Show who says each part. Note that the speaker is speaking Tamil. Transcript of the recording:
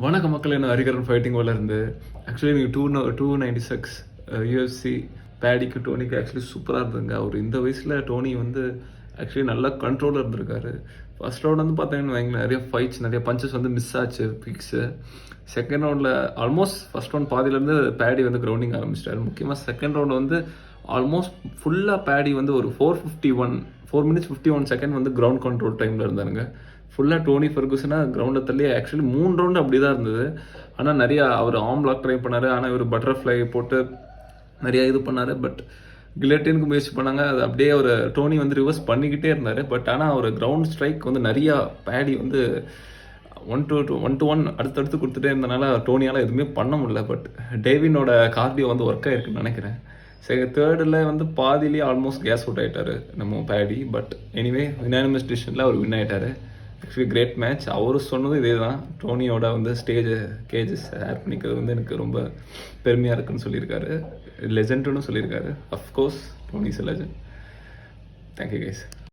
Speaker 1: வணக்கம் மக்களே, நான் ஹரிகரன் ஃபைட்டிங் இருந்து. ஆக்சுவலி நீங்கள் 296 யூஎஃப்சி பேடிக்கு டோனிக்கு ஆக்சுவலி சூப்பராக இருந்ததுங்க. அவர் இந்த வயசில் டோனி வந்து ஆக்சுவலி நல்லா கண்ட்ரோலில் இருந்திருக்காரு. ஃபர்ஸ்ட் ரவுண்ட் வந்து பார்த்தீங்கன்னு வைங்களேன், நிறைய ஃபைட்ஸ் நிறைய பஞ்சஸ் வந்து மிஸ் ஆச்சு பிக்ஸு. செகண்ட் ரவுண்டில் ஆல்மோஸ்ட் ஃபர்ஸ்ட் ரவுண்ட் பாதியிலேருந்து பேடி வந்து கிரவுண்டிங் ஆரம்பிச்சிட்டாரு. முக்கியமாக செகண்ட் ரவுண்ட் வந்து ஆல்மோஸ்ட் ஃபுல்லாக பேடி வந்து ஒரு 4 minutes 51 செகண்ட் வந்து கிரவுண்ட் கண்ட்ரோல் டைமில் இருந்தாருங்க. ஃபுல்லாக டோனி ஃபெர்குசனாக கிரவுண்டில் தள்ளி ஆக்சுவலி 3 ரவுண்டு அப்படி தான் இருந்தது. ஆனால் நிறையா அவர் ஆம் பிளாக் ட்ரை பண்ணார். ஆனால் இவர் பட்டர்ஃப்ளை போட்டு நிறையா இது பண்ணார். பட் கில்லட்டினுக்கு முயற்சி பண்ணாங்க. அது அப்படியே அவர் டோனி வந்து ரிவர்ஸ் பண்ணிக்கிட்டே இருந்தார். பட் ஆனால் அவர் கிரவுண்ட் ஸ்ட்ரைக் வந்து நிறையா பேடி வந்து 1-1 அடுத்தடுத்து கொடுத்துட்டே இருந்தனால டோனியால் எதுவுமே பண்ண முடியல. பட் டேவினோட கார்டியோ வந்து ஒர்க் ஆகிருக்குன்னு நினைக்கிறேன். சரி, தேர்டில் வந்து பாதிலேயே ஆல்மோஸ்ட் கேஸ் அவுட் ஆகிட்டார் நம்ம பேடி. பட் எனிவே யுனானிமஸ் டிசிஷனில் அவர் வின் ஆகிட்டார். Actually great match. அவரு சொன்னதும் இதே தான், டோனியோட வந்து கேஜஸ் ஷேர் பண்ணிக்கிறது வந்து எனக்கு ரொம்ப பெருமையாக இருக்குன்னு சொல்லியிருக்காரு. லெஜெண்டுன்னு சொல்லியிருக்காரு. Of course Dhoni is a legend. Thank you guys.